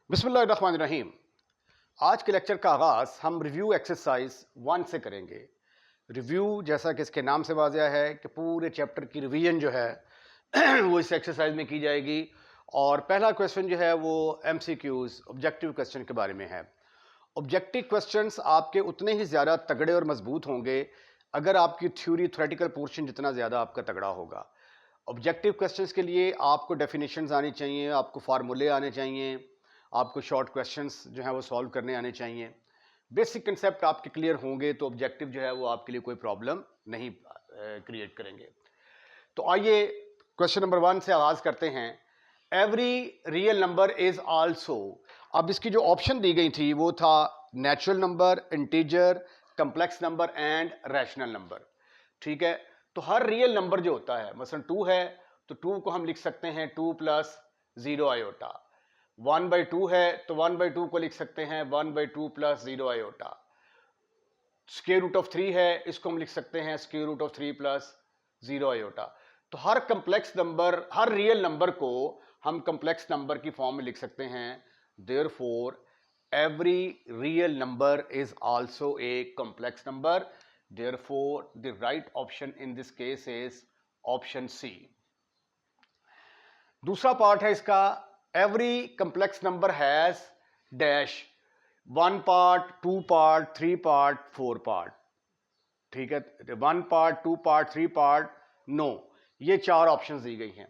बिस्मिल्लाहिर्रहमानिर्रहीम। आज के लेक्चर का आगाज़ हम रिव्यू एक्सरसाइज 1 से करेंगे। रिव्यू जैसा कि इसके नाम से वाज़िह है कि पूरे चैप्टर की रिवीजन जो है वो इस एक्सरसाइज में की जाएगी। और पहला क्वेश्चन जो है वो एमसीक्यूज़ ऑब्जेक्टिव क्वेश्चन के बारे में है। ऑब्जेक्टिव क्वेश्चंस आपके उतने ही ज़्यादा तगड़े और मजबूत होंगे अगर आपकी थ्योरेटिकल पोर्शन जितना ज़्यादा आपका तगड़ा होगा। ऑब्जेक्टिव क्वेश्चंस के लिए आपको डेफिनेशंस आनी चाहिए, आपको फार्मूले आने चाहिए, आपको शॉर्ट क्वेश्चंस जो है वो सॉल्व करने आने चाहिए। बेसिक कंसेप्ट आपके क्लियर होंगे तो ऑब्जेक्टिव जो है वो आपके लिए कोई प्रॉब्लम नहीं क्रिएट करेंगे। तो आइए क्वेश्चन नंबर 1 से आगाज करते हैं। Every real number is also. अब इसकी जो ऑप्शन दी गई थी वो था natural number, integer, complex number and rational number. ठीक है, तो हर रियल नंबर जो होता है, मसलन 2 है तो 2 को हम लिख सकते हैं 2 प्लस 0 आयोटा। 1/2 है तो 1/2 को लिख सकते हैं 1/2 plus 0 iota. Square root of 3 है, इसको हम लिख सकते हैं square root of 3 plus 0 iota. तो हर कम्प्लेक्स नंबर, हर रियल नंबर को हम कम्प्लेक्स नंबर की फॉर्म में लिख सकते हैं। Therefore every real number is also a complex number. Therefore the right option in this case is option C. दूसरा पार्ट है इसका, every complex number has dash 1 part, 2 part, 3 part, 4 part. ठीक है, 1 part, 2 part, 3 part, no, ये 4 options दी गई हैं।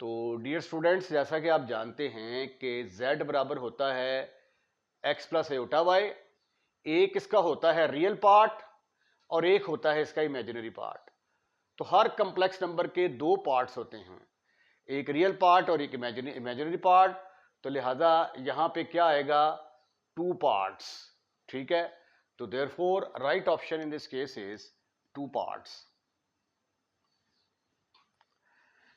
तो dear students, जैसा कि आप जानते हैं कि z बराबर होता है x प्लस एटा वाई। एक इसका होता है रियल पार्ट और एक होता है इसका इमेजिनरी पार्ट। तो हर कम्प्लेक्स नंबर के 2 पार्ट्स होते हैं, एक रियल पार्ट और एक इमेजिनरी पार्ट। तो लिहाजा यहां पे क्या आएगा, 2 पार्ट्स। ठीक है, तो therefore right option in this case is 2 parts.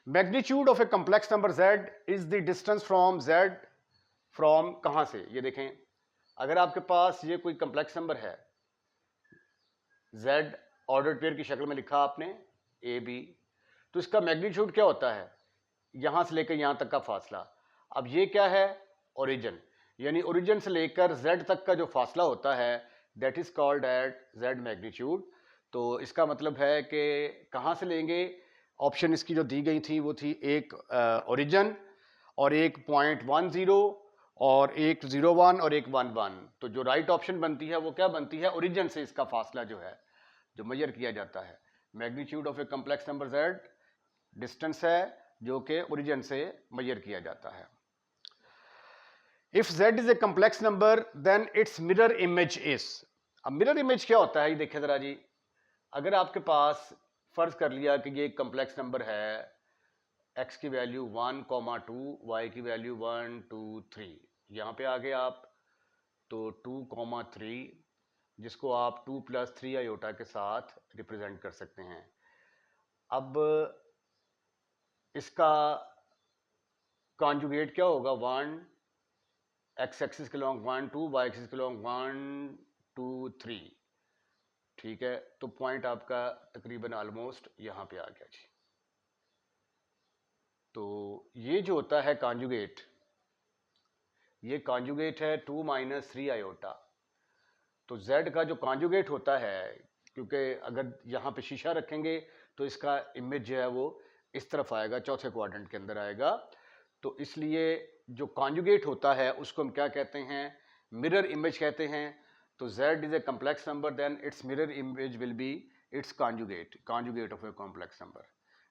Magnitude of a complex number z is the distance from z from कहां से। ये देखें, अगर आपके पास ये कोई कम्प्लेक्स नंबर है, z ऑर्डर्ड पेयर की शक्ल में लिखा आपने ए बी, तो इसका मैग्नीट्यूड क्या होता है, यहां से लेकर यहां तक का फासला। अब ये क्या है, ओरिजिन, यानी ओरिजिन से लेकर z तक का जो फासला होता है that is called eight z magnitude. तो इसका मतलब है कि कहां से लेंगे, ऑप्शन इसकी जो दी गई थी वो थी एक ओरिजिन और एक 0.10 और एक 0.1 और एक 1.1। तो जो राइट ऑप्शन बनती है वो क्या बनती है, ओरिजिन से इसका फासला जो है जो मेजर किया जाता है। Magnitude of a complex number z distance है जो कि ओरिजिन से मेजर किया जाता है। If z is a complex number then its mirror image is. अब मिरर इमेज क्या होता है, ये देखिए जरा जी। अगर आपके पास फर्ज कर लिया कि ये एक कम्प्लेक्स नंबर है, x की वैल्यू 1,2, y की वैल्यू 1, 2, 3, यहाँ पे आ गए आप, तो 2,3 जिसको आप 2 प्लस 3 आयोटा के साथ रिप्रेजेंट कर सकते हैं। अब इसका कॉन्जुगेट क्या होगा, 1 x एक्सिस के लॉन्ग 1 2, y एक्सिस के लॉन्ग 1 2 3। ठीक है, तो पॉइंट आपका तकरीबन ऑलमोस्ट यहाँ पे आ गया जी। तो ये जो होता है कॉन्जुगेट, ये कॉन्जुगेट है 2 माइनस 3 आयोटा। तो z का जो कॉन्जुगेट होता है, क्योंकि अगर यहाँ पे शीशा रखेंगे तो इसका इमेज जो है वो इस तरफ आएगा, चौथे क्वाड्रेंट के अंदर आएगा। तो इसलिए जो कॉन्जुगेट होता है उसको हम क्या कहते हैं, मिरर इमेज कहते हैं। तो z is a complex number then its mirror image will be its conjugate of a complex number.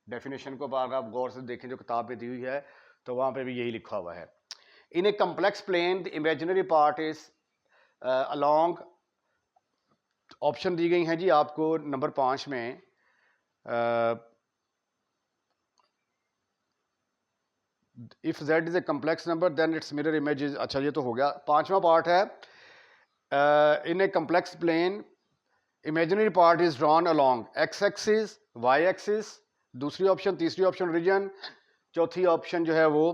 Definition को अगर आप गौर से देखें जो किताब में दी हुई है तो वहाँ पे भी यही लिखा हुआ है। In a complex plane the imaginary part is along. Option दी गई हैं जी आपको नंबर 5 में। If z is a complex number then its mirror image is, अच्छा ये तो हो गया। 5वां पार्ट है, in a complex plane imaginary part is drawn along x axis, y axis, दूसरी ऑप्शन, तीसरी ऑप्शन ओरिजिन, चौथी ऑप्शन जो है वो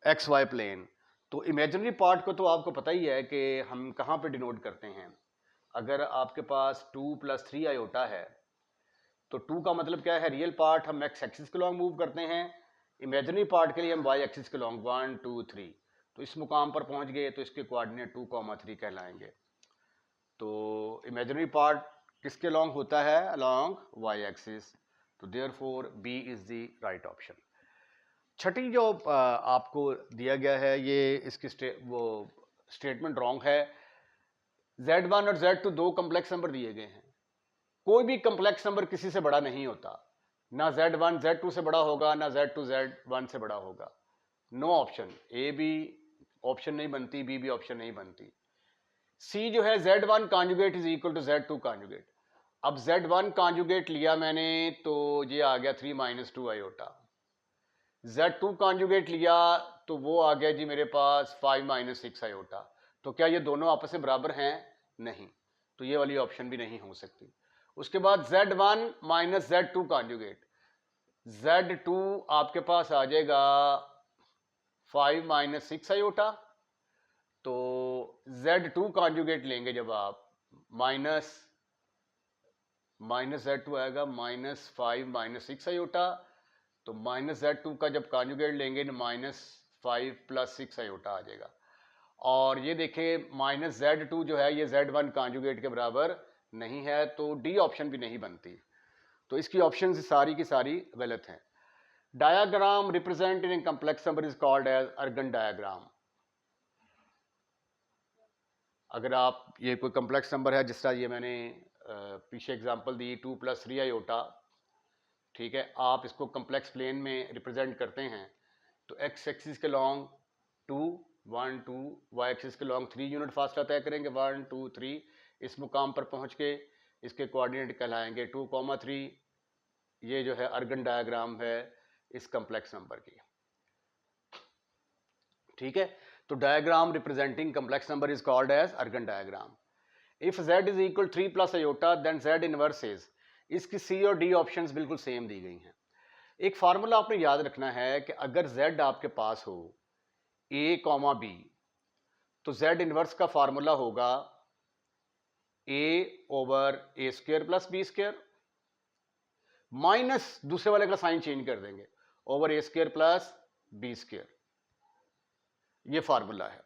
xy प्लेन। तो इमेजिनरी पार्ट को तो आपको पता ही है कि हम कहाँ पे डिनोट करते हैं। अगर आपके पास 2 प्लस 3 आयोटा है तो 2 का मतलब क्या है, रियल पार्ट हम x एक्सिस के लॉन्ग मूव करते हैं, इमेजिनरी पार्ट के लिए हम y एक्सिस के लॉन्ग 1 2 3। तो इस मुकाम पर पहुंच गए तो इसके कोऑर्डिनेट 2,3 कहलाएंगे। तो इमेजिनरी पार्ट किसके अलॉन्ग होता है? Along Y axis. तो therefore B is the right option. छठी जो आपको दिया गया है ये इसकी स्टेटमेंट रॉन्ग है। Z1 और Z2 दो कम्प्लेक्स नंबर दिए गए हैं। कोई भी कम्प्लेक्स नंबर किसी से बड़ा नहीं होता। ना Z1 Z2 से बड़ा होगा, ना Z2 Z1 से बड़ा होगा। No option. ए भी ऑप्शन नहीं बनती, बी भी ऑप्शन नहीं बनती। सी जो है Z1 conjugate is equal to Z2 conjugate. अब Z1 कॉन्जुगेट लिया मैंने तो ये आ गया 3 - 2 आयोटा। Z2 कॉन्जुगेट लिया तो वो आ गया जी मेरे पास 5 - 6 आयोटा। तो क्या ये दोनों आपस में बराबर हैं? नहीं। तो ये वाली ऑप्शन भी नहीं हो सकती। उसके बाद Z1 - Z2 कॉन्जुगेट। Z2 आपके पास आ जाएगा 5 - 6 आयोटा। तो Z2 कॉन्जुगेट लेंगे जब आप माइनस Z2 आएगा -5 - 6 आयोटा। तो -Z2 का जब कॉन्जुगेट लेंगे तो -5 + 6 आयोटा आ जाएगा। और ये देखिए -Z2 जो है ये Z1 कॉन्जुगेट के बराबर नहीं है, तो डी ऑप्शन भी नहीं बनती। तो इसकी ऑप्शन सारी की सारी गलत हैं। Diagram represent in complex number is called as Argand diagram. अगर आप ये कोई कम्प्लेक्स नंबर है जिस तरह ये मैंने पीछे एग्जांपल दी 2 + 3 आयोटा, ठीक है, आप इसको कम्प्लेक्स प्लेन में रिप्रेजेंट करते हैं तो एक्स एक्सिस के लॉन्ग 2 1 2, वाई एक्सिस के लॉन्ग 3 यूनिट फासला तय करेंगे 1 2 3। इस मुकाम पर पहुंच के इसके कोऑर्डिनेट कहलाएंगे 2,3। ये जो है अर्गन डायग्राम है इस कम्प्लेक्स नंबर की, ठीक है। तो diagram representing complex number is called as Argand diagram. If z is equal 3 + iota then z inverse is. इसकी सी और डी ऑप्शंस बिल्कुल सेम दी गई हैं। एक फार्मूला आपने याद रखना है कि अगर z आपके पास हो a, b, तो z इनवर्स का फार्मूला होगा a/a² + b² माइनस दूसरे वाले का साइन चेंज कर देंगे a² + b²। ये फार्मूला है।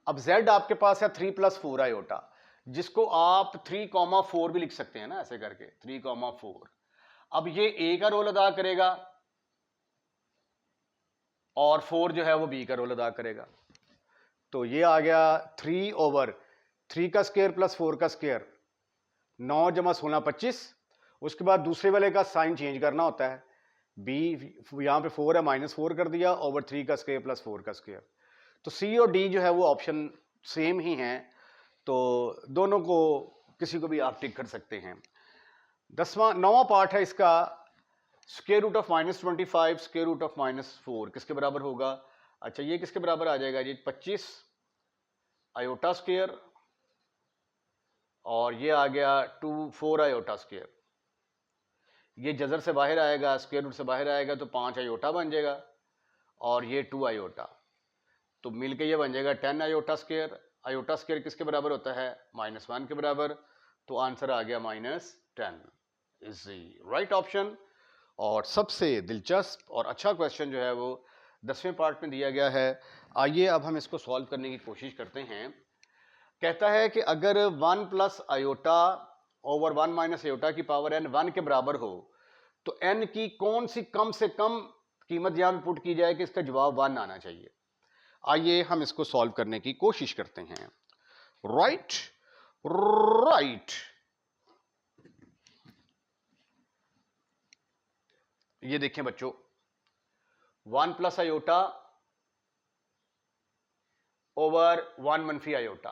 अब z आपके पास है 3 + 4 आयोटा, जिसको आप 3,4 भी लिख सकते हैं ना, ऐसे करके 3,4। अब ये a का रोल अदा करेगा और 4 जो है वो b का रोल अदा करेगा। तो ये आ गया 3/3 का स्क्वायर + 4 का स्क्वायर, 9 + 16 25। उसके बाद दूसरे वाले का साइन चेंज करना होता है, b यहां पे 4 है -4 कर दिया /3 का स्क्वायर + 4 का स्क्वायर। तो सी और डी जो है वो ऑप्शन सेम ही हैं, तो दोनों को किसी को भी आप टिक कर सकते हैं। 9वां पार्ट है इसका, square root of -25 square root of -4 किसके बराबर होगा? अच्छा, ये किसके बराबर आ जाएगा जी? 25 आयोटा स्क्वायर, और ये आ गया 4 आयोटा स्क्वायर। ये जजर से बाहर आएगा, स्क्वायर रूट से बाहर आएगा तो 5 आयोटा बन जाएगा, और ये 2 आयोटा, तो मिलके ये बन जाएगा 10 आयोटा स्क्वायर। आयोटा स्क्वायर किसके बराबर होता है? -1 के बराबर। तो आंसर आ गया -10 इज द राइट ऑप्शन। और सबसे दिलचस्प और अच्छा क्वेश्चन जो है वो 10वें पार्ट में दिया गया है। आइए अब हम इसको सॉल्व करने की कोशिश करते हैं। कहता है कि अगर 1 + आयोटा ओवर 1 - आयोटा की पावर n 1 के बराबर हो तो n की कौन सी कम से कम कीमत यहां पे पुट की जाए कि इसका जवाब 1 आना चाहिए। आइए हम इसको सॉल्व करने की कोशिश करते हैं। राइट, ये देखें बच्चों, 1 + आयोटा ओवर 1 - आयोटा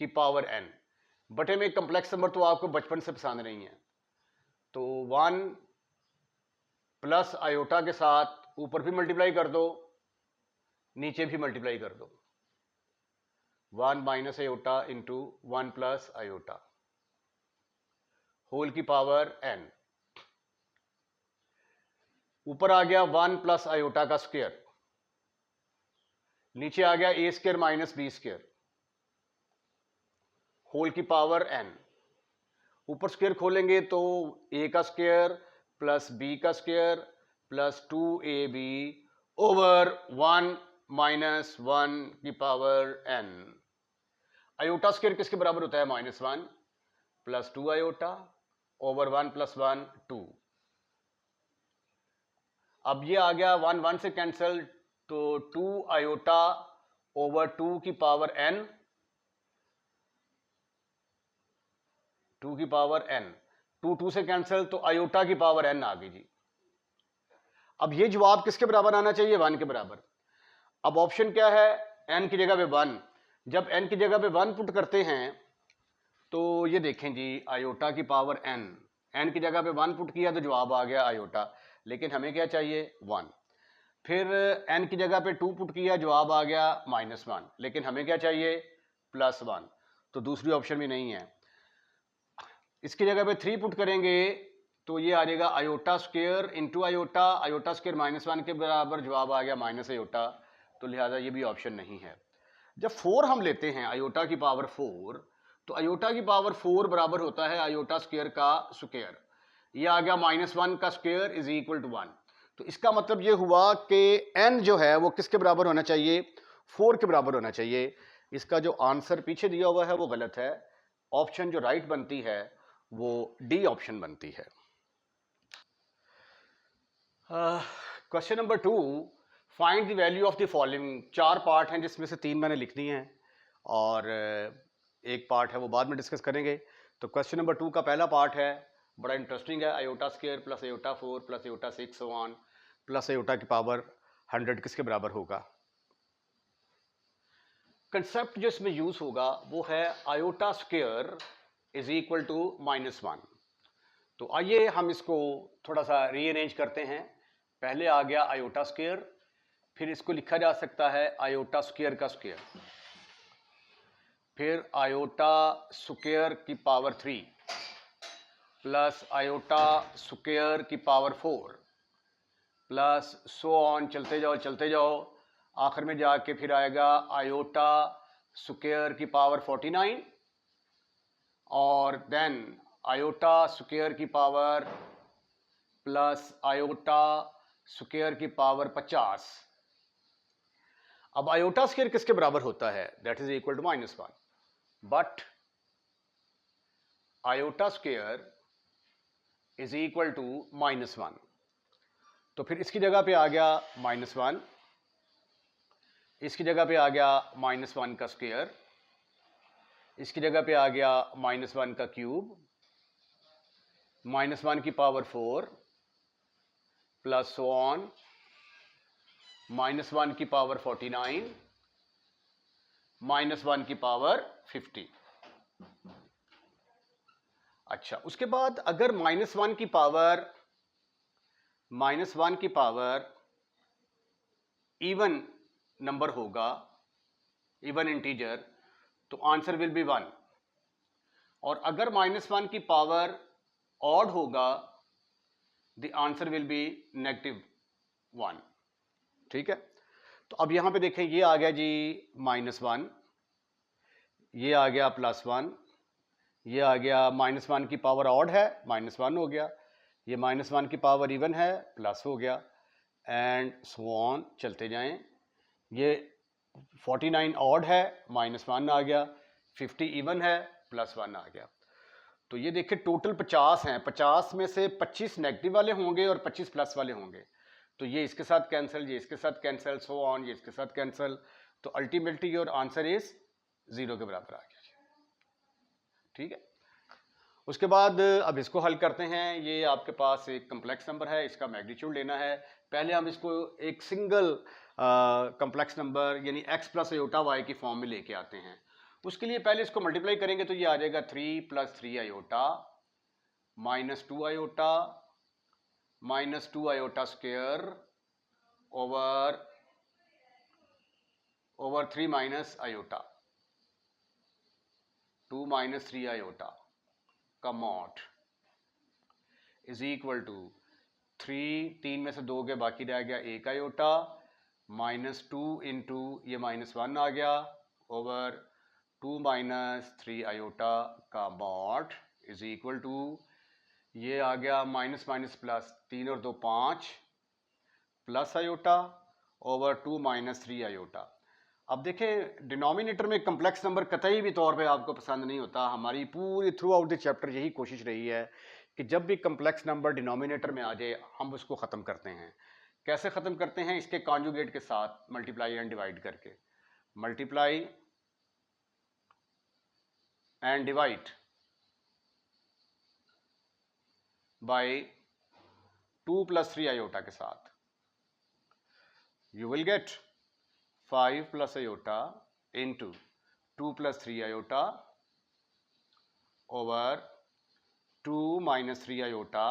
की पावर n बटे में कम्प्लेक्स नंबर तो आपको बचपन से पसंद नहीं है, तो 1 + आयोटा के साथ ऊपर भी मल्टीप्लाई कर दो, नीचे भी मल्टीप्लाई कर दो। 1 - आयोटा इंटू 1 + आयोटा होल की पावर n। ऊपर आ गया 1 + आयोटा का स्क्वायर, नीचे आ गया a² - b² होल की पावर n। ऊपर स्क्वायर खोलेंगे तो a का स्क्वायर + b का square + 2ab over 1 minus one की पावर n। आयोटा स्क्वायर किसके बराबर होता है? Minus one plus two iota over one plus one two. अब ये आ गया वन वन से कैंसिल, तो टू आयोटा ओवर टू की पावर n, टू की पावर n, टू टू से कैंसिल तो आयोटा की पावर n आ गई जी। अब ये जवाब किसके बराबर आना चाहिए? वन के बराबर। अब ऑप्शन क्या है? n की जगह पे वन। जब n की जगह पे वन पुट करते हैं तो ये देखें जी, आयोटा की पावर n, n की जगह पे वन पुट किया तो जवाब आ गया आयोटा, लेकिन हमें क्या चाहिए? वन। फिर n की जगह पे टू पुट किया, जवाब आ गया माइनस वन, लेकिन हमें क्या चाहिए? प्लस वन, तो दूसरी ऑप्शन भी नहीं है। इसकी जगह पे थ्री पुट करेंगे तो ये आ जाएगा iota square into iota, iota square minus one के बराबर, जवाब आ गया माइनस आयोटा, तो लिहाजा ये भी ऑप्शन नहीं है। जब फोर हम लेते हैं, आयोटा की पावर फोर, तो आयोटा की पावर फोर बराबर होता है आयोटा स्क्वायर का स्क्वायर। ये आ गया माइनस वन का square is equal to one. तो इसका मतलब ये हुआ कि n जो है वो किसके बराबर होना चाहिए? फोर के बराबर होना चाहिए। इसका जो आंसर पीछे दिया हुआ है वो गलत है। ऑप्शन जो राइट बनती है वो डी ऑप्शन बनती है। Question number two, find the value of the following. चार पार्ट हैं जिसमें से तीन मैंने लिख दिए हैं और एक पार्ट है वो बाद में डिस्कस करेंगे। तो क्वेश्चन नंबर टू का पहला पार्ट है, बड़ा इंटरेस्टिंग है। Iota square plus iota four plus iota six one plus iota की पावर 100 किसके बराबर होगा? कंसेप्ट जो इसमें यूज होगा वो है iota square is equal to minus one. तो आइए हम इसको थोड़ा सा रीअरेंज करते हैं। पहले आ गया आयोटा स्क्वायर, फिर इसको लिखा जा सकता है आयोटा स्क्वायर का स्क्वायर, फिर आयोटा स्क्वायर की power three plus iota square की power four plus so on, चलते जाओ, आखिर में जाके फिर आएगा आयोटा स्क्वायर की पावर 49 और देन आयोटा स्क्वायर की पावर प्लस आयोटा स्क्वायर की पावर 50। अब आयोटा स्क्वायर किसके बराबर होता है? That is equal to minus one, but iota square is equal to minus one. तो फिर इसकी जगह पे आ गया माइनस वन, इसकी जगह पे आ गया माइनस वन का स्क्वायर, इसकी जगह पे आ गया माइनस वन का क्यूब, माइनस वन की power four plus so on, minus one की पावर 49, माइनस वन की पावर 50। अच्छा, उसके बाद अगर माइनस वन की पावर इवन नंबर होगा, इवन इंटीजर, तो आंसर विल बी वन। और अगर माइनस वन की पावर ऑड होगा, the answer will be negative one. ठीक है, तो अब यहां पे देखें, ये आ गया जी माइनस वन, ये आ गया प्लस वन, ये आ गया माइनस वन की पावर ऑड है, माइनस वन हो गया, ये माइनस वन की पावर इवन है, प्लस हो गया, एंड सो ऑन, चलते जाएं। ये 49 ऑड है, माइनस वन आ गया, 50 इवन है, प्लस वन आ गया। तो ये देखिए टोटल 50 हैं, 50 में से 25 नेगेटिव वाले होंगे और 25 प्लस वाले होंगे। तो ये इसके साथ कैंसिल, ये इसके साथ कैंसिल, सो ऑन, ये इसके साथ कैंसिल, तो अल्टीमेटली योर आंसर इज 0 के बराबर आ गया। ठीक है, उसके बाद अब इसको हल करते हैं। ये आपके पास एक कम्प्लेक्स नंबर है, इसका मैग्नीट्यूड लेना है। पहले हम इसको एक सिंगल कम्प्लेक्स नंबर यानी x प्लस आयोटा वाई की फॉर्म में लेके आते हैं। उसके लिए पहले इसको मल्टीप्लाई करेंगे तो ये आ जाएगा 3 plus 3 iota minus 2 iota minus 2 iota square over 3 minus iota, 2 minus 3 iota का मॉड इज इक्वल टू 3 में से 2 के बाकी रह गया 1 आयोटा माइनस 2 इंटू ये माइनस 1 आ गया ओवर 2 माइनस 3 आयोटा का मॉड इज इक्वल टू ये आ गया माइनस माइनस प्लस, 3 और 2 5 plus iota over 2 minus 3 iota. अब देखें डिनोमिनेटर में कम्प्लेक्स नंबर कतई भी तौर पे आपको पसंद नहीं होता। हमारी पूरी थ्रू आउट द चैप्टर यही कोशिश रही है कि जब भी कम्प्लेक्स नंबर डिनोमिनेटर में आ जाए हम उसको ख़त्म करते हैं। कैसे ख़त्म करते हैं? इसके कॉन्जुगेट के साथ मल्टीप्लाई एंड डिवाइड करके। Multiply and divide by 2 plus 3 iota के साथ। You will gate 5 plus iota into 2 plus 3 iota over 2 minus 3 iota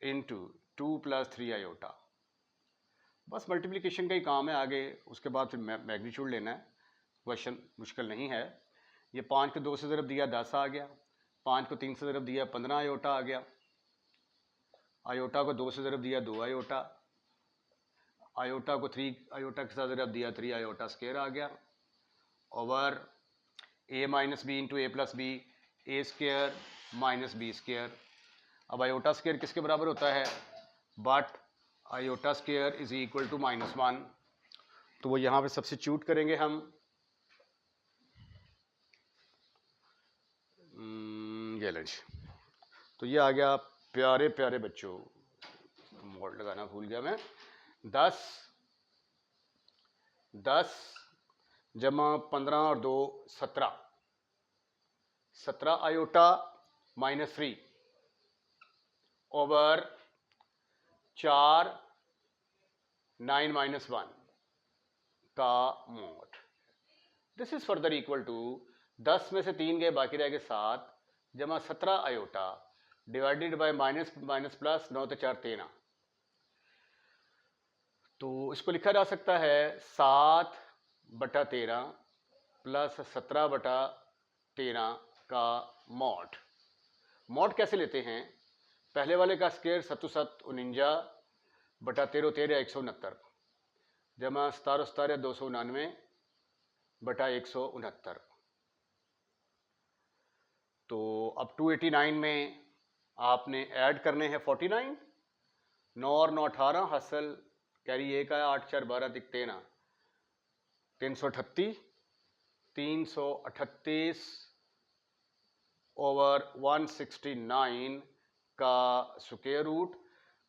into 2 plus 3 iota. बस मल्टीप्लिकेशन का ही काम है, आगे उसके बाद फिर मैग्नीट्यूड लेना है। क्वेश्चन मुश्किल नहीं है। ये 5 को 2 से ज़रब दिया 10 आ गया, 5 को 3 से ज़रब दिया 15 आयोटा आ गया, आयोटा को 2 से ज़रब दिया 2 आयोटा, आयोटा को 3 आयोटा के साथ ज़रब दिया 3 आयोटा स्क्वायर आ गया, over a minus b into a plus b, a square minus B square. अब आयोटा स्क्वायर किसके बराबर होता है? But iota square is equal to -1, तो वो यहाँ पे सब्स्टिट्यूट करेंगे हम। ये लंच, तो ये आ गया प्यारे प्यारे बच्चों, मोड लगाना भूल गया मैं। 10 जमा 15 और 2 17, 17 आयोटा माइनस 3 ओवर 4 9 माइनस 1 का mod. This is further equal to 10 में से 3 गए बाकी रह गए 7 जमा 17 iota divided bye minus minus plus 9 तो 4 13। तो इसको लिखा जा सकता है 7/13 प्लस 17/13 का मॉड। मॉड कैसे लेते हैं? पहले वाले का स्क्वायर 7 7 49 बटा 13 13 169 जमा 17 17 299 बटा 169। तो अब 289 में आपने ऐड करने हैं 49, 9 और 9 18, हासिल कैरी 1 आया, 8 4 12 13, 338 338 ओवर 169 का स्क्वायर रूट।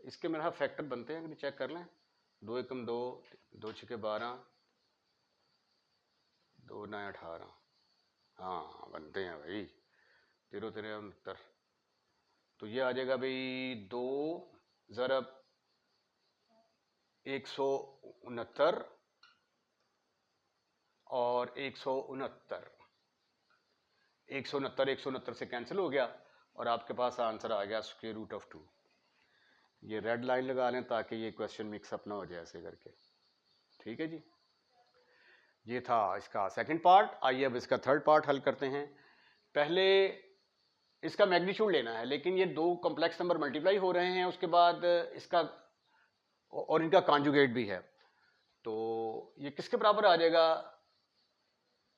इसके मेरा फैक्टर बनते हैं, चेक कर लें। 2 एकम 2, 2 छके 12, 2 9 18, हाँ बनते हैं भाई, 13 13 69। तो ये आ जाएगा भाई 2 ज़रब 169 और 169, 169 से कैंसिल हो गया और आपके पास आंसर आ गया स्क्वायर रूट ऑफ 2। ये रेड लाइन लगा लें ताकि ये क्वेश्चन मिक्सअप ना हो जाए ऐसे करके। ठीक है जी, ये था इसका सेकंड पार्ट। आइए अब इसका थर्ड पार्ट हल करते हैं। पहले इसका मैग्नीट्यूड लेना है, लेकिन ये दो कॉम्प्लेक्स नंबर मल्टीप्लाई हो रहे हैं, उसके बाद इसका और इनका कॉन्जुगेट भी है। तो ये किसके बराबर आ जाएगा?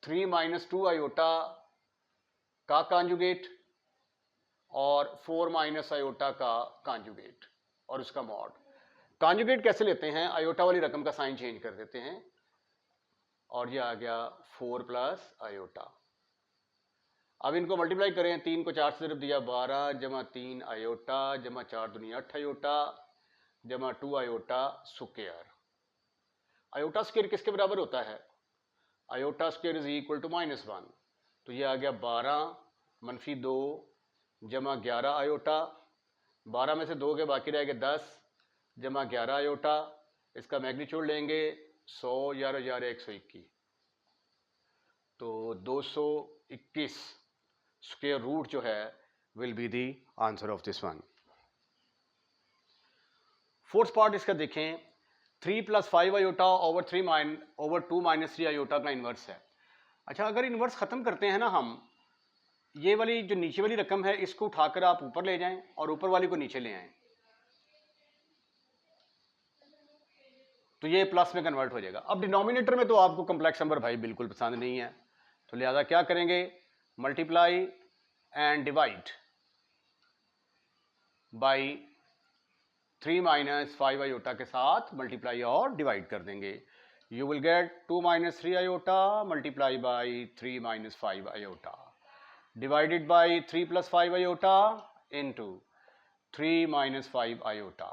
3 माइनस 2 आयोटा का कॉन्जुगेट और 4 माइनस आयोटा का कॉन्जुगेट और उसका मॉड। कॉन्जुगेट कैसे लेते हैं? आयोटा वाली रकम का साइन चेंज कर देते हैं और ये आ गया 4 प्लस आयोटा। अब इनको मल्टीप्लाई करें, 3 को 4 से ज़रब दिया 12 जमा 3 आयोटा जमा 4 दूनी 8 आयोटा जमा 2 आयोटा स्क्वायर। आयोटा स्क्वायर किसके बराबर होता है? Iota square is equal to -1, तो ये आ गया 12 मनफी 2 जमा 11 आयोटा, 12 में से 2 के बाकी रह गए 10 जमा 11 आयोटा। इसका मैग्नीट्यूड लेंगे 100 11 11 121, तो 221 स्क्वायर रूट जो है will be the answer of this one. Fourth part इसका देखें, 3 plus 5 iota over 2 minus 3 iota का इन्वर्स है। अच्छा, अगर इन्वर्स ख़त्म करते हैं ना हम, ये वाली जो नीचे वाली रकम है इसको उठाकर आप ऊपर ले जाएं और ऊपर वाली को नीचे ले आएं, तो ये प्लस में कन्वर्ट हो जाएगा। अब डिनोमिनेटर में तो आपको कॉम्प्लेक्स नंबर भाई बिल्कुल पसंद नहीं है, तो लिहाजा क्या करेंगे? Multiply and divide by 3 minus 5 iota के साथ मल्टीप्लाई और डिवाइड कर देंगे. You will get 2 minus 3 iota multiplied by 3 minus 5 iota divided by 3 plus 5 iota into 3 minus 5 iota.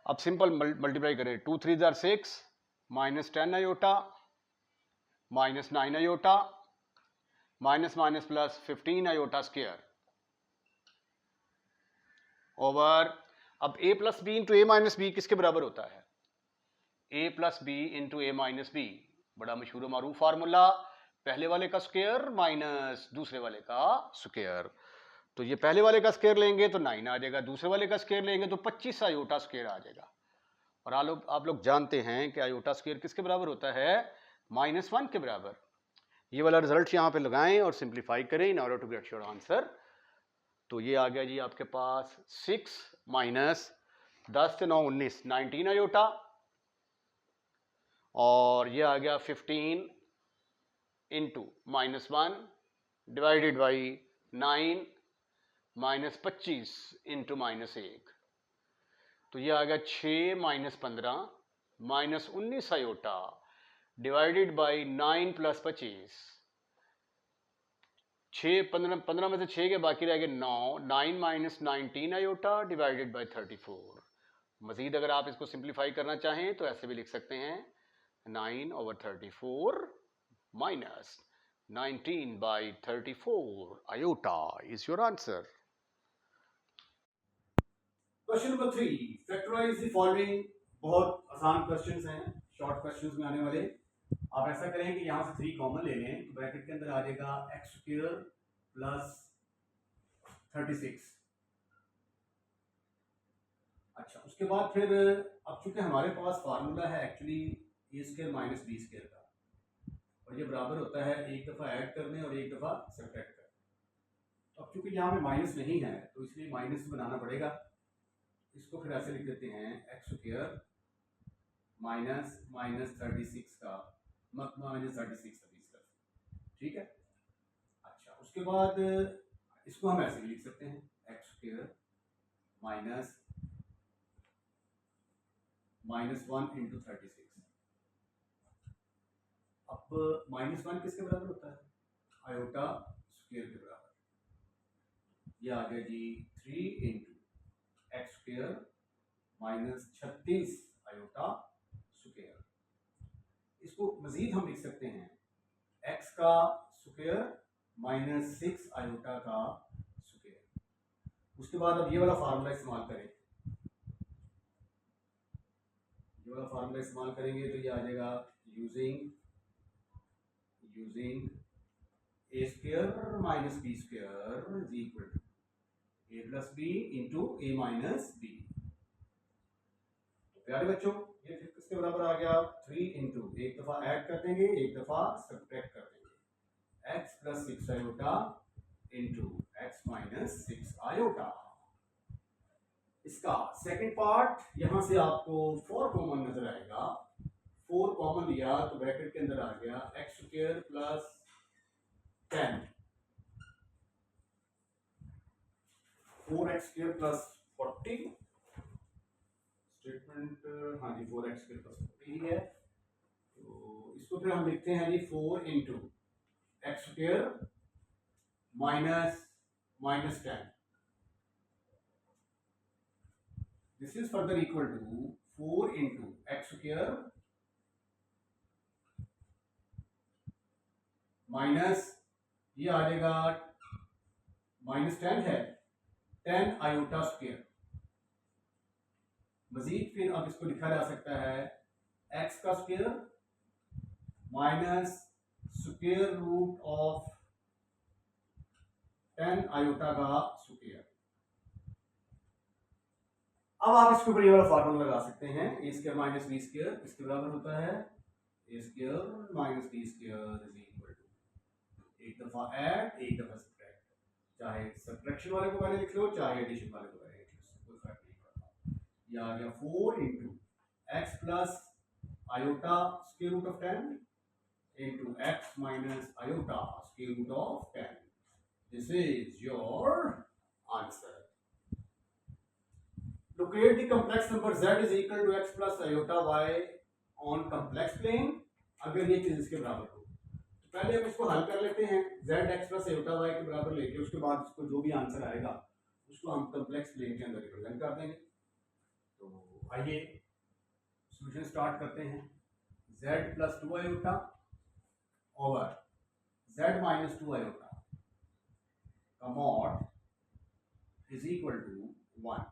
अब सिंपल मल्टीप्लाई करें. 2 3 are 6 minus 10 iota minus 9 iota minus minus plus 15 iota square over. अब a plus b into a minus b किसके बराबर होता है? a plus b into a minus b. बड़ा मशहूर मारूफ formula, पहले वाले का स्क्वायर माइनस दूसरे वाले का स्क्वायर. तो ये पहले वाले का स्क्वायर लेंगे तो 9 आ जाएगा, दूसरे वाले का स्क्वायर लेंगे तो 25 आयोटा स्क्वायर आ जाएगा. और आप लोग जानते हैं कि आयोटा स्क्वायर किसके बराबर होता है? -1 के बराबर. ये वाला रिजल्ट यहाँ पे लगाएं और सिंप्लीफाई करें in order to get your answer. तो ये आ गया जी आपके पास 6 माइनस 10 से 9 19 19 आयोटा, और ये आ गया 15 into -1 divided by 9 minus 25 into -1. तो ये आ गया 6 minus 15 minus 19 iota divided by 9 plus 25. 15 में से 6 के बाकी रह गए 9. 9 माइनस 19 आयोटा डिवाइडेड बाई 34. मजीद अगर आप इसको सिंप्लीफाई करना चाहें तो ऐसे भी लिख सकते हैं 9 over 34 minus 19 by 34 iota is your answer. Question number 3, factorize the following. बहुत आसान क्वेश्चंस हैं, शॉर्ट क्वेश्चंस में आने वाले. आप ऐसा करें कि यहाँ से 3 कॉमन ले लें, तो ब्रैकेट के अंदर आ जाएगा x स्क्वायर प्लस 36. अच्छा, उसके बाद फिर अब चूंकि हमारे पास फार्मूला है एक्चुअली ए स्क्वायर माइनस बी स्क्वायर का, और ये बराबर होता है एक दफ़ा ऐड करने और एक दफ़ा सब्ट्रैक्ट करने. तो अब चूंकि यहाँ पे माइनस नहीं है तो इसलिए माइनस बनाना पड़ेगा. इसको फिर ऐसे लिख देते हैं एक्स स्क्वायर माइनस माइनस 36 का माइनस 36 का 20 का. ठीक है. अच्छा, उसके बाद इसको हम ऐसे भी लिख सकते हैं एक्स स्क्वायर माइनस -1 इंटू 36. अब -1 किसके बराबर होता है? आयोटा स्क्वायर के बराबर. ये आ गया जी 3 into x square minus 36 iota square. इसको मजीद हम लिख सकते हैं x का स्क्वायर माइनस 6 आयोटा का स्क्वायर. उसके बाद अब ये वाला फार्मूला इस्तेमाल करें. ये वाला फार्मूला इस्तेमाल करेंगे तो ये आ जाएगा using a square minus B square is equal to a plus b into a minus b. तो प्यारे बच्चों, ये फिर किसके बराबर आ गया? 3 इंटू एक दफा ऐड कर देंगे, एक दफा सब्ट्रैक्ट कर देंगे. x plus 6 iota into x minus 6 iota. इसका सेकंड पार्ट, यहां से आपको 4 कॉमन नजर आएगा. 4 कॉमन लिया तो ब्रैकेट के अंदर आ गया x square plus 10 4x square plus 40. Statement हाँ जी 4x स्क्वायर प्लस 40 ही है. तो इसको फिर हम लिखते हैं जी 4 into x square minus 10. This is further equal to 4 into x square minus, ये आ जाएगा -10 है 10 आयोटा स्क्वायर. मजीद फिर अब इसको लिखा जा सकता है x का square minus square root of 10 iota का स्क्वायर. अब आप इसके ऊपर ये वाला फार्मूला लगा सकते हैं A square minus B square इसके बराबर होता है A square minus B square is equal to एक दफा ऐड एक दफा सब्ट्रैक्ट. चाहे सब्ट्रैक्शन वाले को पहले लिख लो चाहे एडिशन वाले को पहले लिख लो, कोई फर्क नहीं पड़ता. ये आ गया 4 into x plus iota square root of 10 into x minus iota square root of 10. This is your answer. Locate the complex number z is equal to x plus iota y on complex plane अगर ये चीज इसके बराबर हो। तो पहले हम इसको हल कर लेते हैं z x plus iota y के बराबर लेके, उसके बाद इसको जो भी आंसर आएगा उसको हम complex plane के अंदर रिप्रेजेंट कर देंगे। तो आइए सॉल्यूशन स्टार्ट करते हैं। z plus 2 iota over z minus 2 iota का mod is equal to 1।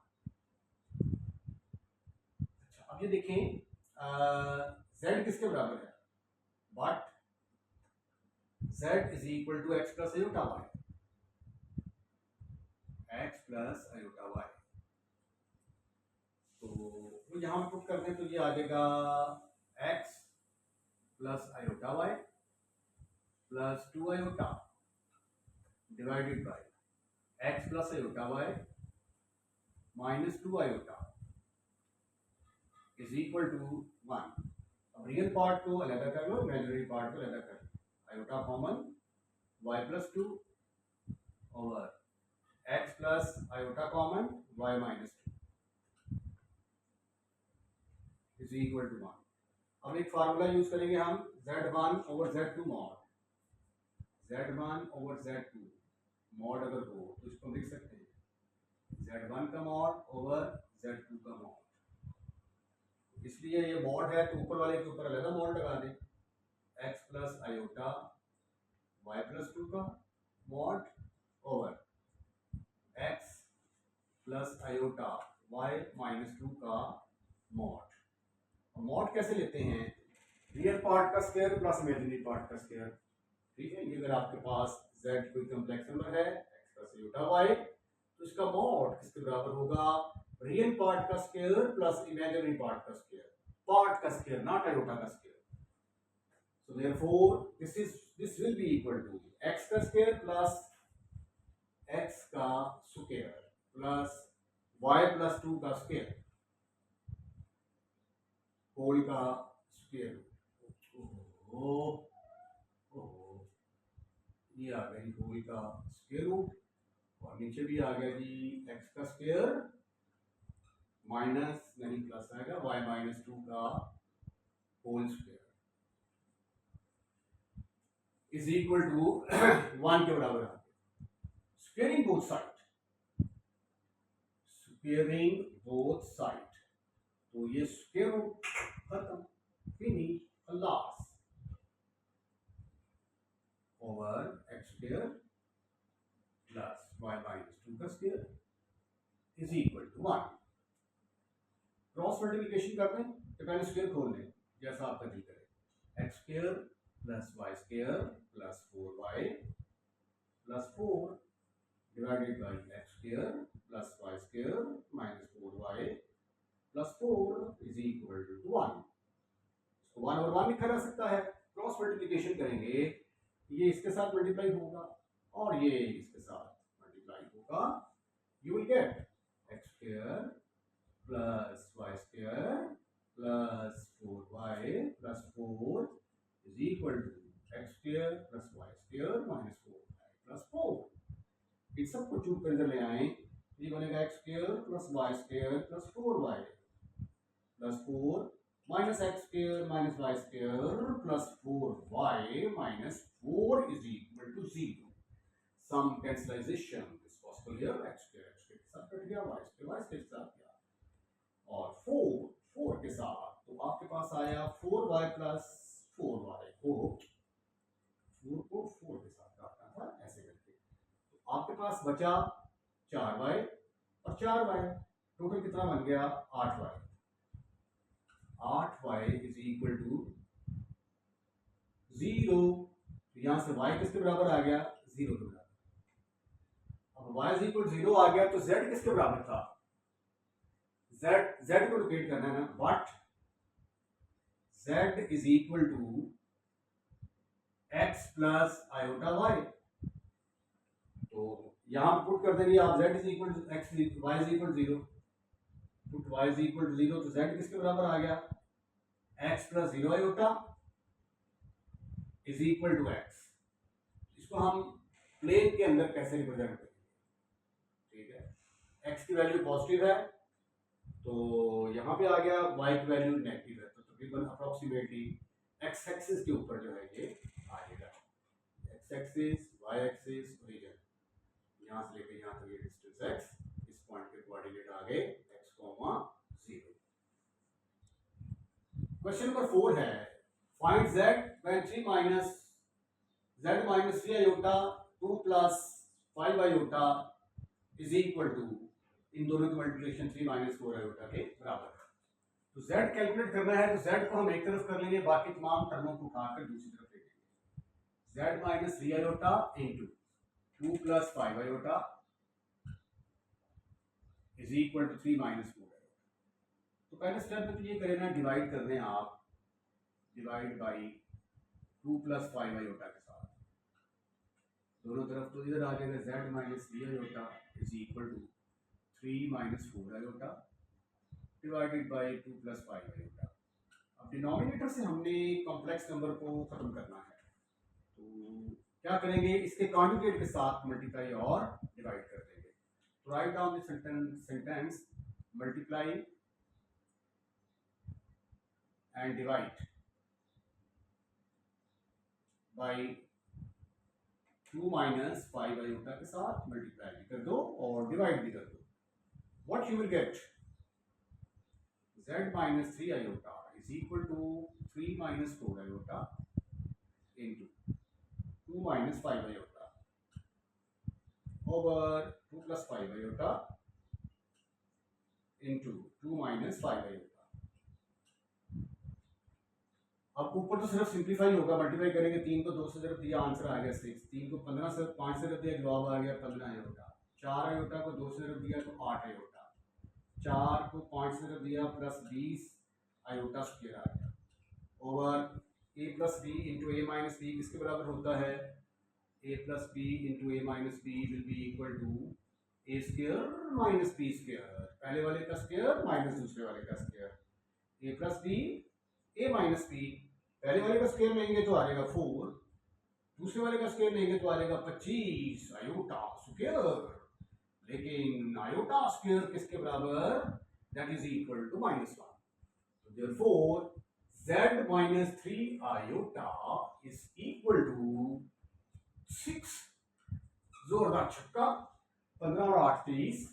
अब ये देखें z किसके बराबर है, but z is equal to x plus iota y, x plus iota y। तो यहां पुट कर दें तो ये आ जाएगा x plus iota y plus 2 iota divided by x plus iota y minus 2 iota is equal to 1। अब real part को अलग कर लो, इमेजिनरी पार्ट को अलग कर लो। Iota common, y plus 2 over x plus iota common y minus 2 is equal to 1। अब एक फार्मूला यूज करेंगे हम, z1 over z2 mod, z1 over z2 mod अगर हो तो इसको हम लिख सकते हैं z1 का मॉड ओवर z2 का मॉड। इसलिए ये मॉड है तो ऊपर वाले के ऊपर अलग मॉड लगा दें, x plus iota y plus 2 का mod over x plus iota y minus 2 का मॉड। मॉड कैसे लेते हैं, रियल पार्ट का स्क्वायर प्लस इमेजिनरी पार्ट का स्क्वायर। ठीक है, ये अगर आपके पास z कोई कॉम्प्लेक्स नंबर है x प्लस आयोटा y तो इसका मॉड किसके बराबर होगा, रियल पार्ट का स्क्वायर प्लस इमेजिनरी पार्ट का स्क्वायर, पार्ट का स्क्वायर नॉट आयोटा का square. So therefore this will be equal to x का स्क्वायर प्लस x का स्क्वायर प्लस y प्लस 2 का स्क्वायर होल का स्क्वायर। ये आ गया जी होल का स्क्वायर रूट, और नीचे भी आ गया जी x का स्क्वायर माइनस नहीं प्लस आएगा y माइनस 2 का whole square is equal to 1 के बराबर आ गया। Squaring both side, squaring both side, तो ये स्क्वायर रूट खत्म, फिनिश, खलास, over x square plus y minus 2 का square is equal to 1। Cross multiplication कर दें तो पहले स्क्वायर खोल लें जैसा आपका दिल करे, x square plus y square plus 4y plus 4 divided by x square plus y square minus 4y plus 4 is equal to 1। इसको 1 और 1 लिखा जा सकता है। क्रॉस मल्टीप्लिकेशन करेंगे, ये इसके साथ मल्टीप्लाई होगा और ये इसके साथ मल्टीप्लाई होगा, you will get x square plus y square plus 4y plus 4 is equal to x square plus y square minus 4y plus 4। इन सबको चूक कर इधर ले आए, ये बनेगा x square plus y square plus 4y plus 4 minus x square minus y square plus 4y minus 4 is equal to 0। Some cancellation is possible here, x square के साथ कट गया, y square के साथ गया, और 4 के साथ तो आपके पास आया 4y plus 4y को 4 को 4 के साथ काटना था ऐसे करके, तो आपके पास बचा 4y और 4y, टोटल कितना बन गया 8y। 8y is equal to 0, यहां से y किसके बराबर आ गया, 0 के बराबर। अब y इज इक्वल 0 आ गया तो z किसके बराबर था, z को लोकेट करना है ना, but z is equal to x plus iota y। तो यहां पुट कर देंगे आप z is equal to x, y is equal 0, put y is equal to 0 तो z किसके बराबर आ गया, x plus 0 iota is equal to x। इसको हम प्लेन के अंदर कैसे रिप्रेजेंट करेंगे, ठीक है, x की वैल्यू पॉजिटिव है तो यहाँ पे आ गया y की वैल्यू नेगेटिव है, तो तकरीबन अप्रोक्सीमेटली x एक्सिस के ऊपर जो है ये आएगा। x axis, y axis, origin, यहाँ से लेके यहाँ तक ये डिस्टेंस x, इस पॉइंट के कोऑर्डिनेट आ गए x, 0। क्वेश्चन नंबर 4 है, find z when 3 minus z minus 3 iota 2 plus 5 iota is equal to, इन दोनों की मल्टीप्लिकेशन 3 minus 4 iota के बराबर है। तो z कैलकुलेट करना है, तो z को हम एक तरफ कर लेंगे, बाकी तमाम टर्मों को उठाकर दूसरी तरफ ले लेंगे। z minus 3 iota into 2 plus 5 iota is equal to 3 minus 4 iota। तो पहले स्टेप में तो ये करें ना, डिवाइड कर दें आप, डिवाइड बाई 2 plus 5 iota के साथ, दोनों तरफ तो इधर आ जाएगा z minus 3 iota is equal to 3 minus 4 iota divided by 2 plus 5 iota। अब डिनोमिनेटर से हमने कॉम्प्लेक्स नंबर को खत्म करना है, तो क्या करेंगे, इसके कॉन्जुगेट के साथ मल्टीप्लाई और डिवाइड कर देंगे। तो write down the sentence multiply and divide by 2 minus 5 iota के साथ मल्टीप्लाई भी कर दो और डिवाइड भी कर दो। What you will get? Z minus 3 iota is equal to 3 minus 4 iota into 2 minus 5 iota over 2 plus 5 iota into 2 minus 5 iota। अब ऊपर तो सिर्फ सिंप्लीफाई होगा, मल्टीप्लाई करेंगे, 3 को 2 से जब दिया आंसर आ गया 6, 3 को 15 से 5 से जब दिया जवाब आ गया 15 आयोटा, 4 आयोटा को 2 से जब दिया तो 8 आयोटा, 4 को 5 से जब दिया प्लस 20 आयोटा स्क्वायर आ गया over a plus b into a minus b किसके बराबर होता है, a plus b into a minus b will be equal to a square minus B square, पहले वाले का स्क्वायर माइनस दूसरे वाले का square, a plus b a minus b, पहले वाले का स्क्वायर लेंगे तो आ जाएगा 4, दूसरे वाले का स्क्वायर लेंगे तो आ जाएगा 25 आयोटा स्क्वायर, लेकिन आयोटा स्क्वायर किसके बराबर, दैट इज इक्वल टू -1। तो therefore z minus 3 iota is equal to 6, जोरदार छक्का, 15 और 8 30,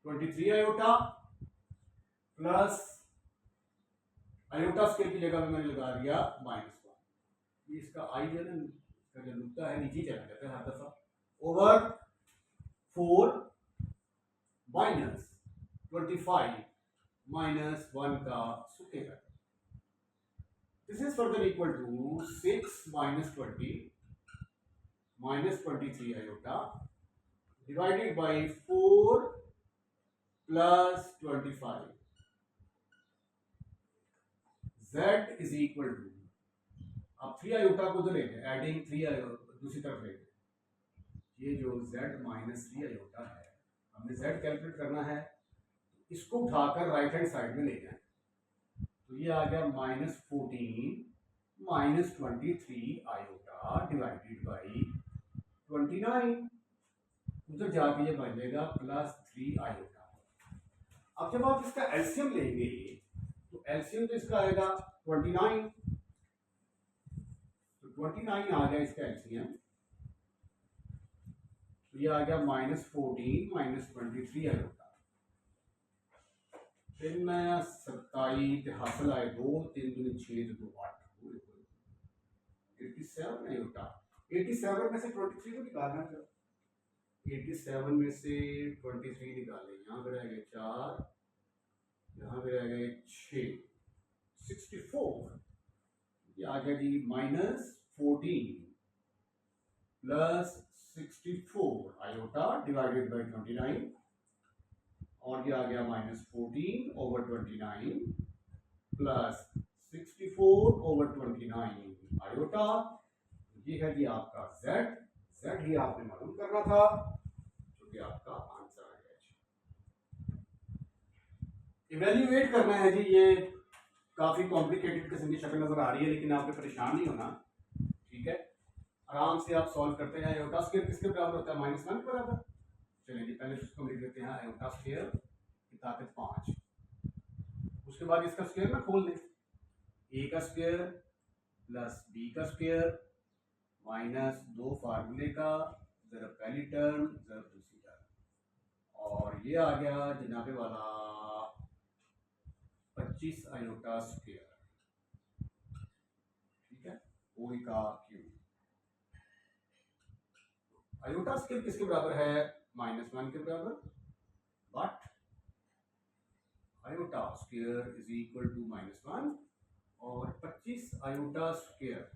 23 आयोटा प्लस आयोटा स्क्वायर की जगह में मैंने लगा दिया -1, ये इसका आई है ना, इसका जो नुकता है नीचे चला जाता है हर दफा, ओवर 4 माइनस 25 माइनस 1 का square, this is further equal to 6 minus 20 minus 23 iota divided by 4 plus 25, z is equal to, अब 3 आयोटा को उधर लेंगे, एडिंग 3 आयोटा दूसरी तरफ लेंगे, ये जो z माइनस 3 आयोटा है, हमने z कैलकुलेट करना है, इसको उठाकर राइट हैंड साइड में ले जाए, तो ये आ गया -14 माइनस 23 आयोटा डिवाइडेड बाई 29, उधर जाके ये बन जाएगा +3 आयोटा। अब जब आप इसका एलसीएम लेंगे तो एलसीएम तो इसका आएगा 29, तो 29 आ गया इसका एलसीएम, तो ये आ गया -14 माइनस 23 आयोटा, फिर मैं 27 हासिल आए 2 3 दूनी 6 2 8 87 आयोटा, 87 में से 23 को निकालना है, 87 में से 23 निकालें, यहाँ पे रह गए 4, यहाँ पे रह गए 6, 64, ये आ गया जी -14 प्लस 64 आयोटा डिवाइडेड बाई 29, और ये आ गया -14 ओवर 29 प्लस 64 ओवर 29 आयोटा, ये है जी आपका z ही आपने मालूम करना था, जो कि आपका आंसर आ गया। इवेल्युएट करना है जी, ये काफ़ी कॉम्प्लिकेटेड किस्म की शक्ल नज़र आ रही है, लेकिन आपने परेशान नहीं होना, ठीक है, आराम से आप सॉल्व करते हैं। आयोटा स्क्वायर किसके बराबर होता है, -1 के बराबर। चलिए जी पहले इसको लिख लेते हैं, आयोटा स्क्वायर ताकत 5। उसके बाद इसका स्क्वायर में खोल दें, ए का स्क्वायर प्लस बी का स्क्वायर माइनस 2 फार्मूले का ज़रा पहली टर्म ज़रा दूसरी टर्म, और ये आ गया जनाबे वाला 25 आयोटा स्क्वायर, ठीक है, ओ का क्यूब। आयोटा स्क्वायर किसके बराबर है? -1 के बराबर, but iota square is equal to -1, और 25 आयोटा स्क्वायर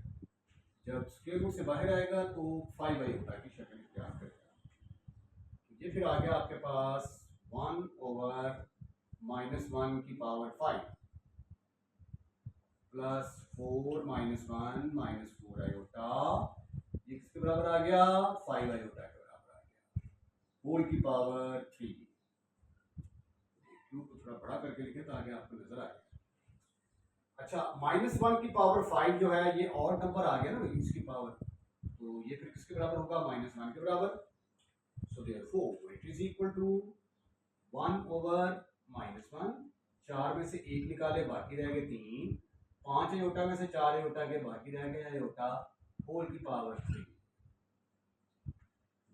जब स्क्वायर रूट से बाहर आएगा तो 5 आयोटा की शक्ल इख्तियार करेगा। ये फिर आ गया आपके पास 1/-1 की पावर 5 प्लस 4 -1 -4 आयोटा, ये किसके बराबर आ गया? 5 आयोटा के बराबर आ गया, होल की पावर 3। क्यूब को थोड़ा बड़ा करके लिखे ताकि आपको नजर आए। अच्छा, -1 की पावर 5 जो है ये और नंबर आ गया ना इसकी पावर, तो ये फिर किसके बराबर होगा? -1 के बराबर। So therefore it is equal to 1/-1, 4 में से 1 निकाले बाकी रह गए 3, 5 आयोटा में से 4 आयोटा के बाकी रह गए आयोटा, होल की power 3।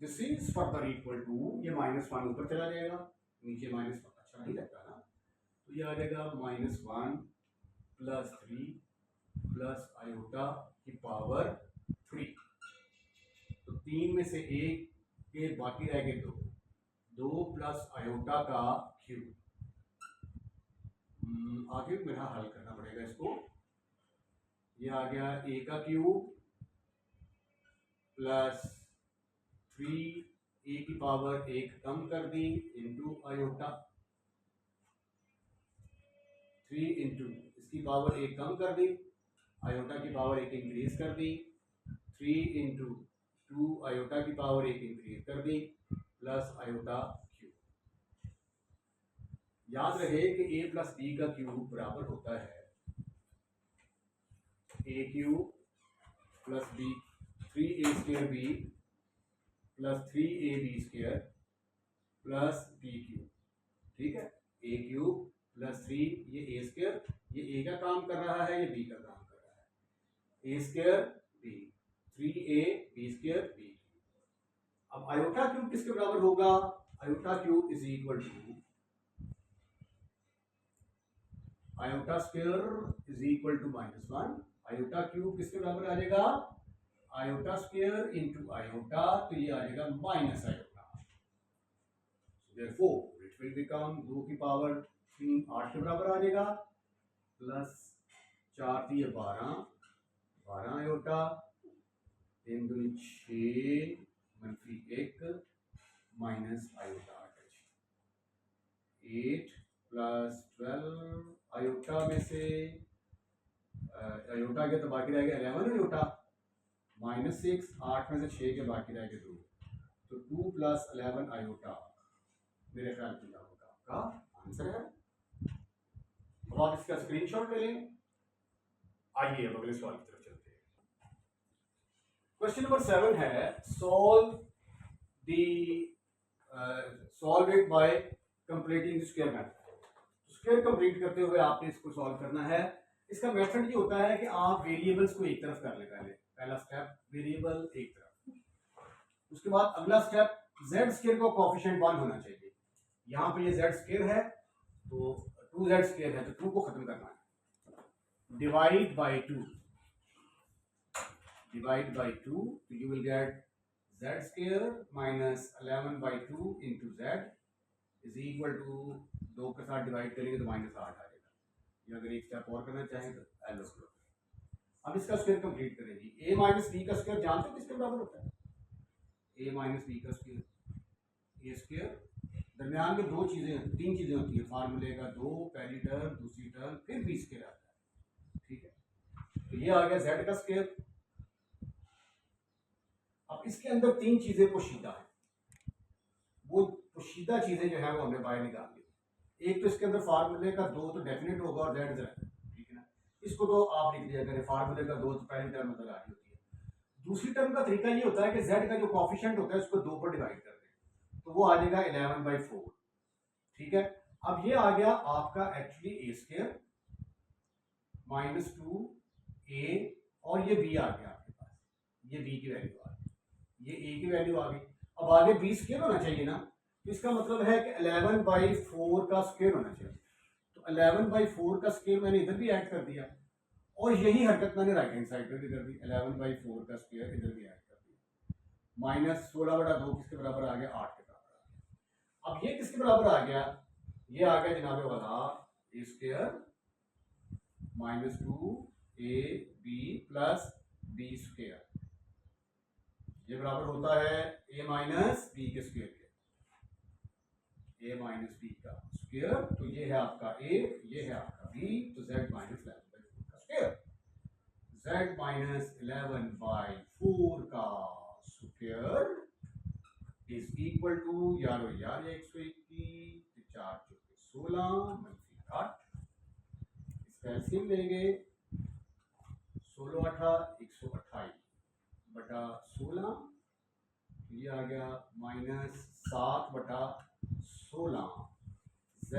This is further equal to, ये -1 ऊपर चला जाएगा, नीचे -1 अच्छा नहीं लगता ना, तो ये आ जाएगा -1 प्लस 3 प्लस आयोटा की पावर 3। तो 3 में से 1 के बाकी रह गए 2 प्लस आयोटा का क्यूब। आगे मेरा हल करना पड़ेगा इसको। ये आ गया a का क्यूब प्लस 3 a की पावर 1 कम कर दी इंटू आयोटा, 3 इंटू इसकी पावर 1 कम कर दी, आयोटा की पावर 1 इंक्रीज कर दी, 3 इंटू 2 आयोटा की पावर 1 इंक्रीज कर दी, प्लस आयोटा क्यूब। याद रहे कि a प्लस b का क्यूब बराबर होता है a cube plus b 3a square b plus 3ab square plus b cube, ठीक है। a क्यूब प्लस 3, ये a स्क्वायर, ये a का काम कर रहा है, ये b का काम कर रहा है, a square b 3a b square b। अब आयोटा क्यूब किसके बराबर होगा? Iota cube is equal to iota square is equal to -1, iota cube किसके बराबर आ जाएगा? आयोटा स्क्वायर इंटू आयोटा, तो ये आ जाएगा minus iota. Therefore it will become 2 की पावर 3 8 के बराबर आ जाएगा, प्लस 4 3 12 12 आयोटा, 3 दूनी 6 मनफी 1 माइनस आयोटा 8 प्लस 12 आयोटा में से आयोटा के तो बाकी रह गया 11 आयोटा, -6 8 में से 6 के बाकी रह गए 2, तो 2 प्लस 11 आयोटा मेरे ख्याल में आपका आंसर है। अब आप इसका स्क्रीनशॉट ले लें। आइए अब अगले सवाल की तरफ चलते हैं। क्वेश्चन नंबर 7 है solve it by completing square method. Square complete करते हुए आपने इसको सॉल्व करना है। इसका मेथड ये होता है कि आप वेरिएबल्स को एक तरफ कर ले, पहला स्टेप वेरिएबल एक तरफ, उसके बाद अगला स्टेप z स्क्वायर का कोएफिशिएंट 1 होना चाहिए। यहाँ पे ये z स्क्वायर है तो 2z स्क्वायर है, तो 2 को खत्म करना है, डिवाइड बाय 2 तो you will get z square minus 11/2 into z is equal to 2 के साथ डिवाइड करेंगे तो -8 आ जाएगा। या अगर एक स्टेप और करना चाहें तो एल स्क्वायर। अब इसका स्क्वायर कंप्लीट करेंगे। a माइनस बी का स्क्वायर जानते हो किसके बराबर होता है? a माइनस बी का स्क्वायर, a स्क्वायर, दरमियान में 3 चीजें होती है, फार्मूले का 2, पहली टर्म, दूसरी टर्म, फिर बी स्क्वायर आता है, ठीक है। तो ये आ गया z का स्क्वायर। अब इसके अंदर 3 चीजें पोशीदा है, वो पोशीदा चीजें जो है वो हमने बाहर निकाल ली। एक तो इसके अंदर फार्मूले का 2 तो डेफिनेट होगा और z जरा, ठीक है ना, इसको तो आप लिख दिया करें, फार्मूले का 2 तो पहली टर्म नजर आ रही होती है। दूसरी टर्म का तरीका ये होता है कि z का जो कोएफिशिएंट होता है उसको 2 पर डिवाइड कर दें, तो वो आ जाएगा 11/4, ठीक है। अब ये आ गया आपका एक्चुअली ए स्क्वायर माइनस 2a, और ये b आ गया आपके पास, ये b की वैल्यू आ गई, ये a की वैल्यू आ गई। अब आगे b स्क्वायर होना चाहिए ना, तो इसका मतलब है कि 11/4 का स्क्वायर होना चाहिए। तो 11/4 का स्क्वायर मैंने इधर भी ऐड कर दिया, और यही हरकत मैंने राइट हैंड साइड पे भी कर दी, 11/4 का स्क्वायर इधर भी ऐड कर दिया। माइनस 16/2 किसके बराबर आ गया, 8 के बराबर आ गया। अब ये किसके बराबर आ गया, ये आ गया जनाबे वाला A square minus 2ab plus b square, ये बराबर होता है a माइनस b के स्क्वायर के, a माइनस b का स्क्वायर। तो ये है आपका a, ये है आपका b, तो z माइनस 11/4 का स्क्वायर, z माइनस 11/4 का स्क्वायर इज इक्वल टू, यारो यार ये 121, 4 चौके 16 मनफी 8, इसका एलसीएम लेंगे, 16 8 128 बटा 16, ये आ गया माइनस 7/16, z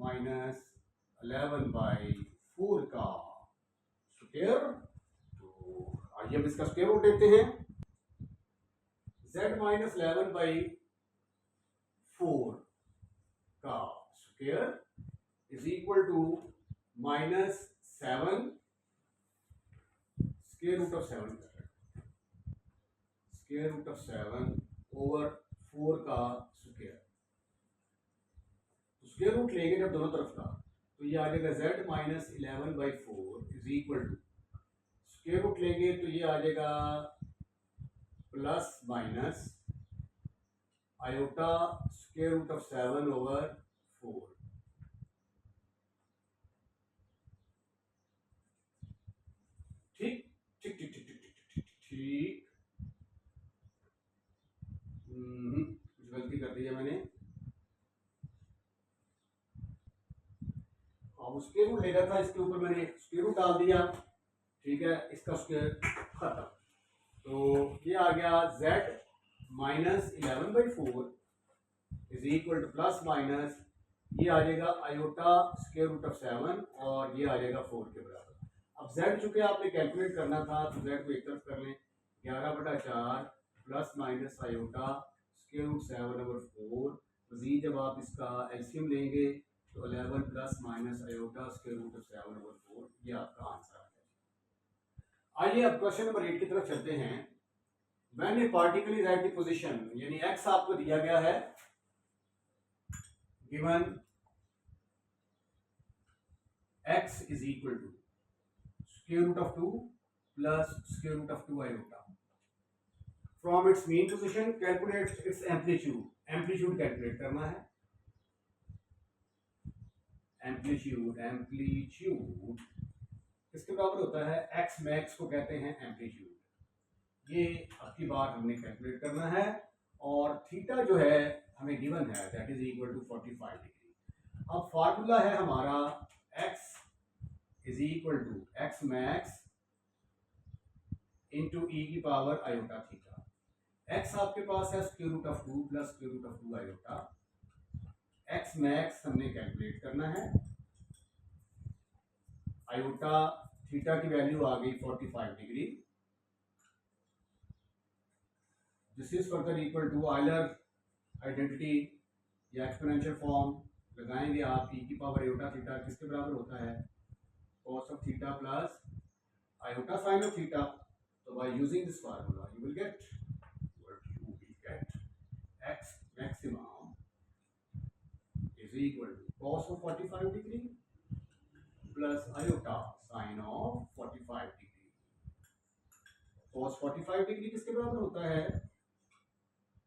माइनस 11/4 का स्क्वायर। तो आइए अब इसका स्क्वायर रूट लेते हैं, z माइनस 11/4 का square is equal to minus 7 square root of 7 कर रहे हैं, स्क्वायर रूट ऑफ 7 ओवर 4 का स्क्वायर। तो स्क्वायर रूट लेंगे जब दोनों तरफ का, तो ये आ जाएगा z minus 11/4 is equal to, square root लेंगे तो ये आ जाएगा plus minus iota square root of 7 over 4। ठीक ठीक ठीक ठीक ठीक ठीक ठीक, कुछ गलती कर दी है मैंने। अब स्क्वायर रूट लेना था, इसके ऊपर मैंने स्क्वायर रूट डाल दिया, ठीक है, इसका स्क्वायर खत्म। तो ये आ गया z minus 11/4 is equal two plus minus, ये आ जाएगा आयोटा स्क्वायर रूट ऑफ 7 और ये आ जाएगा 4 के बराबर। अब z चूंकि आपने कैलकुलेट करना था, तो z को एक तरफ कर लें, 11/4 plus minus iota square root 7 over 4, मजीद जब आप इसका एलसीएम लेंगे तो 11 plus minus iota square root of 7 over 4, ये आपका आंसर है। आइए अब क्वेश्चन नंबर 8 की तरफ चलते हैं। When a particle is at the position, यानी x आपको दिया गया है, given x is equal to square root of 2 plus square root of 2 iota, from its mean position calculate its amplitude, amplitude calculate करना है, एम्पलीट्यूड, एम्पलीट्यूड किसके बराबर होता है, x मैक्स को कहते हैं एम्पलीट्यूड, ये आपकी बार हमने कैलकुलेट करना है, और थीटा जो है हमें गिवन है, that is equal to 45 degree. अब फार्मूला है हमारा x is equal to x max into e की पावर आयोटा थीटा। x आपके पास है square root of 2 plus square root of 2 iota, x max हमने कैलकुलेट करना है, आयोटा थीटा की वैल्यू आ गई 45 degree, this is further equal to Euler identity या एक्सपोनेंशियल फॉर्म लगाएंगे आप, e की पावर आयोटा थीटा किसके बराबर होता है, cos of theta plus iota sine of theta. तो by using this formula you will get x maximum is equal to cos of 45 degree plus iota sin of 45 degree। cos 45 degree किसके बराबर होता है,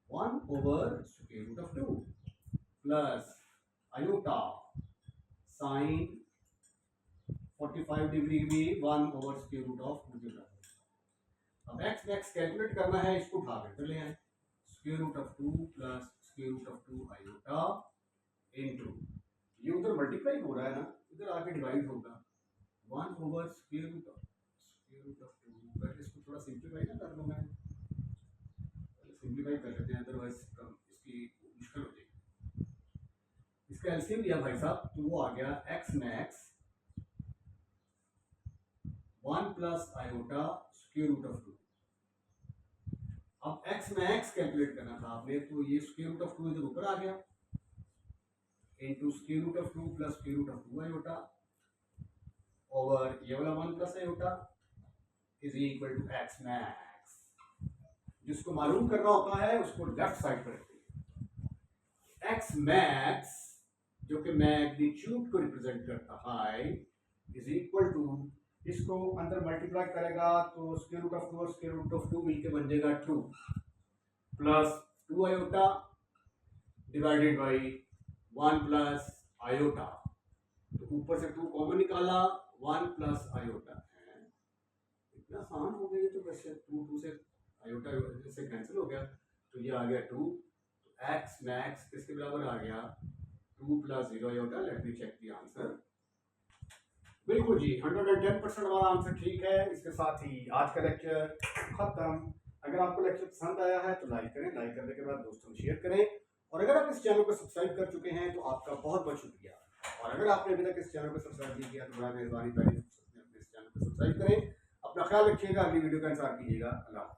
1 over square root of 2 plus iota sine 45 degree भी 1 over square root of 2 के बराबर। अब x max calculate करना है, इसको उठा कर ले आए, square root of 2 plus square root of 2 iota into, ये उधर मल्टीप्लाई हो रहा है ना, इधर आके डिवाइड होगा, 1 ओवर स्क्वायर रूट ऑफ 2। पहले इसको थोड़ा सिंप्लीफाई ना कर लूँ मैं, पहले सिंप्लीफाई कर लेते हैं, अदरवाइज इसकी मुश्किल हो जाएगी। इसका इसका एलसीएम लिया भाई साहब तो वो आ गया x max 1 plus iota square root of 2। अब एक्स मैक्स कैलकुलेट करना था आपने, तो ये स्क्वायर रूट ऑफ 2 इधर ऊपर आ गया into square root of 2 plus square root of 2 iota over ये वाला 1 plus iota is equal to x max. जिसको मालूम करना होता है उसको लेफ्ट साइड पर रखिए। एक्स मैक्स जो कि मैग्नीट्यूड को रिप्रेजेंट करता है इज इक्वल टू, इसको अंदर मल्टीप्लाई करेगा तो स्क्वायर रूट ऑफ 2 और स्क्वायर रूट ऑफ 2 मिलके बन जाएगा 2 plus 2 iota divided by 1 plus iota. तो ऊपर से 2 कॉमन निकाला 1 प्लस आयोटा है। इतना आसान हो गया तो वैसे 2 से आयोटा से कैंसिल हो गया तो ये आ गया 2। तो एक्स मैक्स किसके बराबर आ गया 2 plus 0 iota. Let me check the answer. बिल्कुल जी 110% हमारा आंसर ठीक है। इसके साथ ही आज का लेक्चर खत्म। अगर आपको लेक्चर पसंद आया है तो लाइक करें, लाइक करने के बाद दोस्तों को शेयर करें, और अगर आप इस चैनल को सब्सक्राइब कर चुके हैं तो आपका बहुत बहुत शुक्रिया। और अगर आपने अभी तक इस चैनल को सब्सक्राइब नहीं किया तो बड़ा मेहरबानी पहले इस चैनल को सब्सक्राइब करें। अपना ख्याल रखिएगा, अगली वीडियो का इंतजार कीजिएगा। अल्लाह।